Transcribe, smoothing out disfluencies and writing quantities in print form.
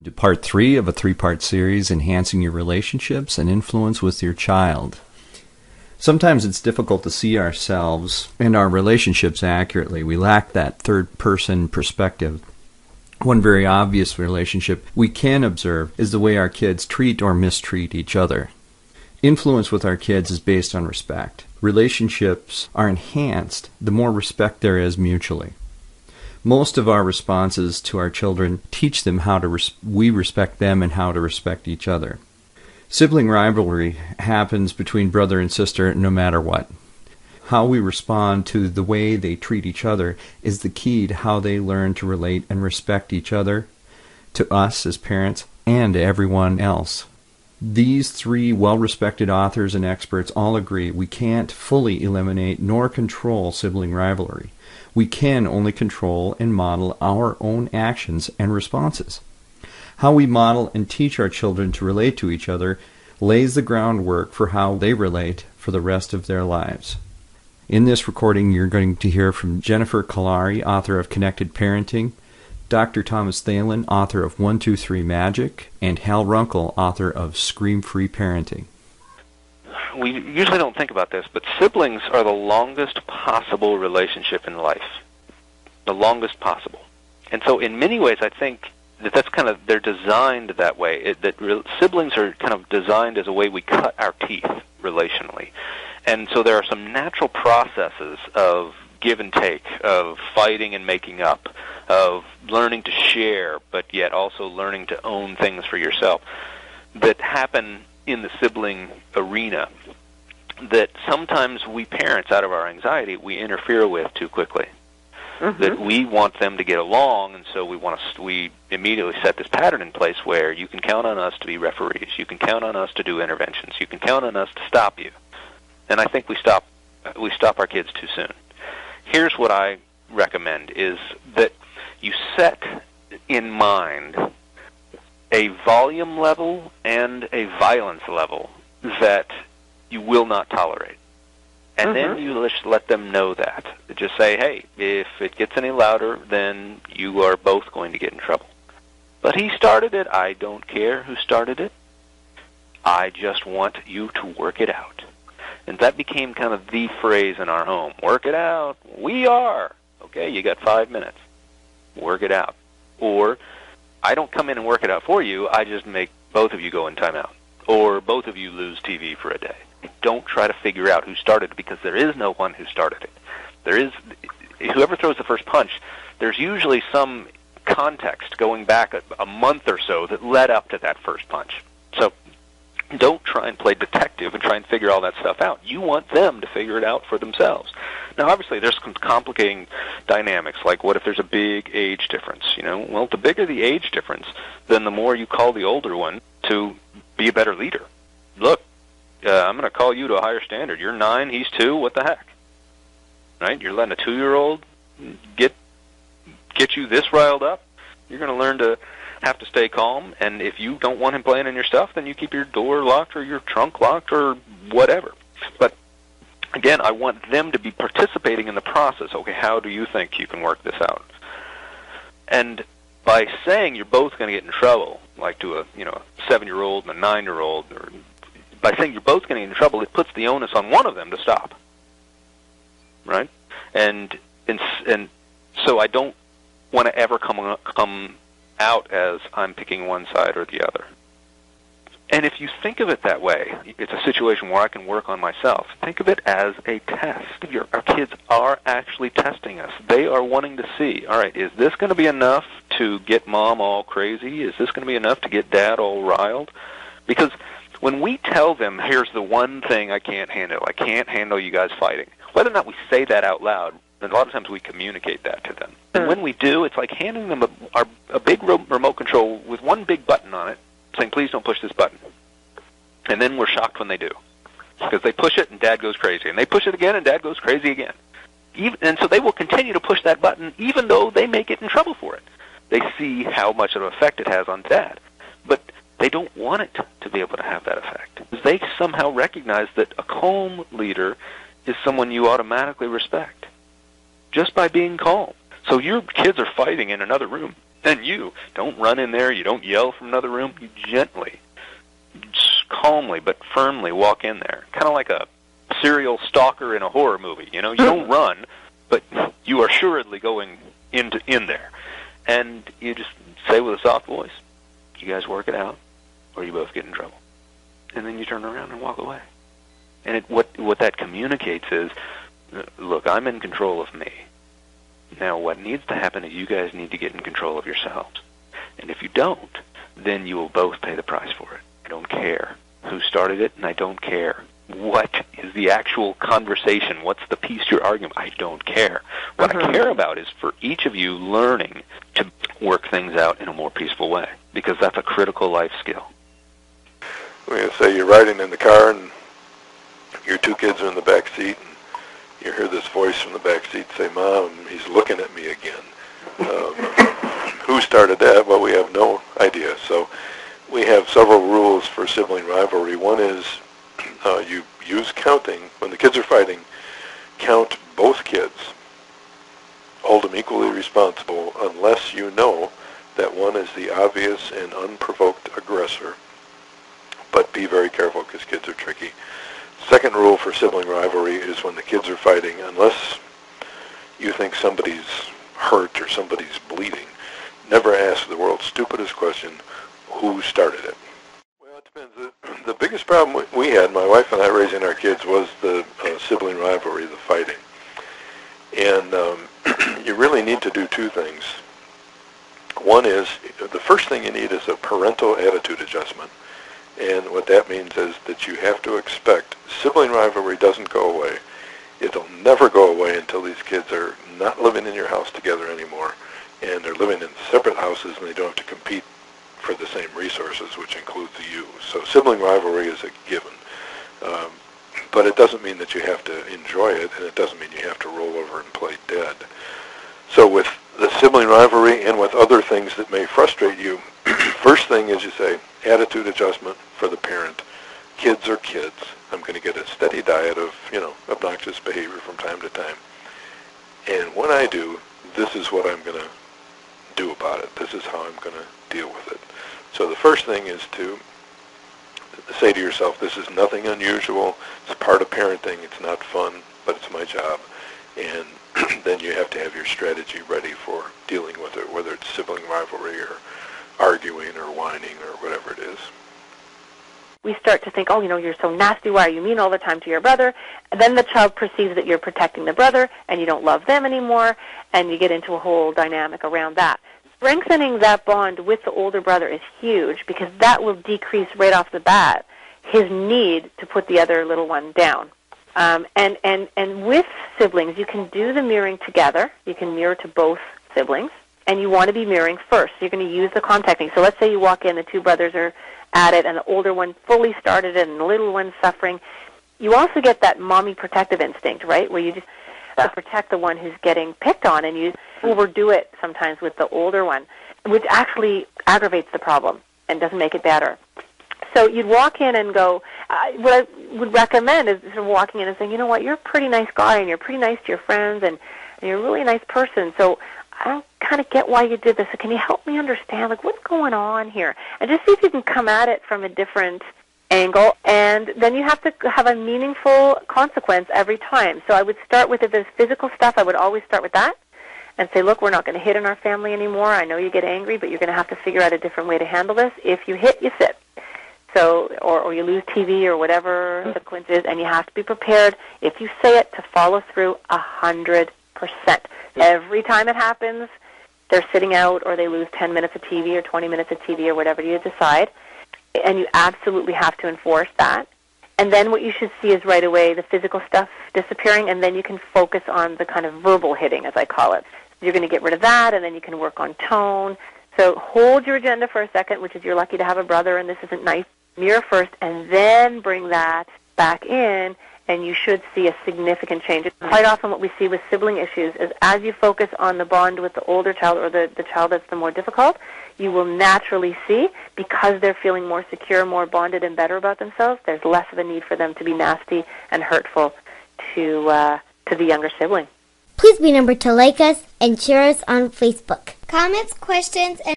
To part 3 of a 3-part series, Enhancing Your Relationships and Influence with Your Child. Sometimes it's difficult to see ourselves and our relationships accurately. We lack that third-person perspective. One very obvious relationship we can observe is the way our kids treat or mistreat each other. Influence with our kids is based on respect. Relationships are enhanced the more respect there is mutually. Most of our responses to our children teach them how to we respect them and how to respect each other. Sibling rivalry happens between brother and sister no matter what. How we respond to the way they treat each other is the key to how they learn to relate and respect each other, to us as parents, and to everyone else. These 3 well-respected authors and experts all agree we can't fully eliminate nor control sibling rivalry. We can only control and model our own actions and responses. How we model and teach our children to relate to each other lays the groundwork for how they relate for the rest of their lives. In this recording, you're going to hear from Jennifer Kolari, author of Connected Parenting, Dr. Thomas Phelan, author of 1-2-3 Magic, and Hal Runkel, author of ScreamFree Parenting. We usually don't think about this, but siblings are the longest possible relationship in life. The longest possible. And so in many ways, I think that's kind of, they're designed that way. Siblings are kind of designed as a way we cut our teeth relationally. And so there are some natural processes of give and take, of fighting and making up, of learning to share, but yet also learning to own things for yourself, that happen in the sibling arena that sometimes we parents, out of our anxiety, we interfere with too quickly. Mm-hmm. That we want them to get along, and so we immediately set this pattern in place where you can count on us to be referees, you can count on us to do interventions, you can count on us to stop you. And I think we stop our kids too soon. Here's what I recommend is that you set in mind a volume level and a violence level that you will not tolerate. And then you just let them know that. Just say, hey, if it gets any louder, then you are both going to get in trouble. But he started it. I don't care who started it. I just want you to work it out. And that became kind of the phrase in our home. Work it out. We are. Okay, you got 5 minutes. Work it out. Or I don't come in and work it out for you. I just make both of you go in timeout. Or both of you lose TV for a day. Don't try to figure out who started it, because there is no one who started it. Whoever throws the first punch, there's usually some context going back a month or so that led up to that first punch. So don't try and play detective and try and figure all that stuff out. You want them to figure it out for themselves. Now, obviously, there's some complicating dynamics, like what if there's a big age difference? Well, the bigger the age difference, then the more you call the older one to be a better leader. Look, I'm going to call you to a higher standard. You're 9, he's 2, what the heck? Right? You're letting a 2-year-old get you this riled up. You're going to learn to have to stay calm, and if you don't want him playing in your stuff, then you keep your door locked or your trunk locked or whatever. But again, I want them to be participating in the process. Okay, how do you think you can work this out? And by saying you're both going to get in trouble, like to a 7-year-old and a 9-year-old, or by saying you're both going to get in trouble, it puts the onus on one of them to stop. Right? And so I don't want to ever come out as I'm picking one side or the other. And if you think of it that way, it's a situation where I can work on myself. Think of it as a test. Our kids are actually testing us. They are wanting to see, all right, is this going to be enough to get mom all crazy? Is this going to be enough to get dad all riled? Because when we tell them, here's the one thing I can't handle you guys fighting, whether or not we say that out loud, and a lot of times we communicate that to them. And when we do, it's like handing them a big remote control with one big button on it, saying, please don't push this button. And then we're shocked when they do. Because they push it and Dad goes crazy. And they push it again and Dad goes crazy again. And so they will continue to push that button even though they may get in trouble for it. They see how much of an effect it has on Dad. But they don't want it to be able to have that effect. They somehow recognize that a calm leader is someone you automatically respect just by being calm. So your kids are fighting in another room, And you don't run in there, you don't yell from another room, you gently, calmly but firmly walk in there, kind of like a serial stalker in a horror movie. You don't run, but you are assuredly going in there. And you just say with a soft voice, you guys work it out, or you both get in trouble. And then you turn around and walk away. And what that communicates is, look, I'm in control of me. Now what needs to happen is you guys need to get in control of yourselves. And if you don't, then you will both pay the price for it. I don't care who started it, and I don't care what is the actual conversation, what's the piece you're arguing. I don't care. What I care about is for each of you learning to work things out in a more peaceful way, because that's a critical life skill. We're say you're riding in the car and your two kids are in the back seat, and you hear this voice from the back seat say, "Mom, he's looking at me again." Who started that? Well, we have no idea. So we have several rules for sibling rivalry. One is you use counting. When the kids are fighting, count both kids. Hold them equally responsible unless you know that one is the obvious and unprovoked aggressor. But be very careful because kids are tricky. Second rule for sibling rivalry is when the kids are fighting, unless you think somebody's hurt or somebody's bleeding, never ask the world's stupidest question, who started it? Well, it depends. The biggest problem we had, my wife and I raising our kids, was the sibling rivalry, the fighting. And you really need to do two things. One is, the first thing you need is a parental attitude adjustment. And what that means is that you have to expect sibling rivalry doesn't go away. It'll never go away until these kids are not living in your house together anymore, and they're living in separate houses and they don't have to compete for the same resources, which includes you. So sibling rivalry is a given. But it doesn't mean that you have to enjoy it, and it doesn't mean you have to roll over and play dead. So with the sibling rivalry and with other things that may frustrate you, first thing is you say, attitude adjustment for the parent. Kids are kids. I'm going to get a steady diet of, obnoxious behavior from time to time. And when I do, this is what I'm going to do about it. This is how I'm going to deal with it. So the first thing is to say to yourself, this is nothing unusual. It's part of parenting. It's not fun, but it's my job. And then you have to have your strategy ready for dealing with it, whether it's sibling rivalry or arguing or whining or whatever it is. We start to think, you're so nasty, why are you mean all the time to your brother? And then the child perceives that you're protecting the brother and you don't love them anymore, and you get into a whole dynamic around that. Strengthening that bond with the older brother is huge, because that will decrease right off the bat his need to put the other little one down. And with siblings, you can do the mirroring together. You can mirror to both siblings, and you want to be mirroring first. So you're going to use the contacting. So let's say you walk in, the two brothers are at it, and the older one fully started it, and the little one's suffering. You also get that mommy protective instinct, right, where you just to protect the one who's getting picked on, and you overdo it sometimes with the older one, which actually aggravates the problem and doesn't make it better. So you'd walk in and go, what I would recommend is sort of walking in and saying, you know what, you're a pretty nice guy, and you're pretty nice to your friends, and you're a really nice person, so I don't kind of get why you did this. So can you help me understand, what's going on here? And just see if you can come at it from a different angle, and then you have to have a meaningful consequence every time. So I would start with, if there's physical stuff, I would always start with that and say, look, we're not going to hit in our family anymore. I know you get angry, but you're going to have to figure out a different way to handle this. If you hit, you sit. So, or you lose TV or whatever the consequence is, and you have to be prepared, if you say it, to follow through 100%. Every time it happens, they're sitting out, or they lose 10 minutes of TV or 20 minutes of TV or whatever you decide, and you absolutely have to enforce that. And then what you should see is right away the physical stuff disappearing, and then you can focus on the kind of verbal hitting, as I call it. You're going to get rid of that, and then you can work on tone. So hold your agenda for a second, which is you're lucky to have a brother and this isn't nice. Mirror first, and then bring that back in, and you should see a significant change. Quite often what we see with sibling issues is as you focus on the bond with the older child, or the child that's the more difficult, you will naturally see, because they're feeling more secure, more bonded, and better about themselves, there's less of a need for them to be nasty and hurtful to the younger sibling. Please remember to like us and share us on Facebook. Comments, questions, and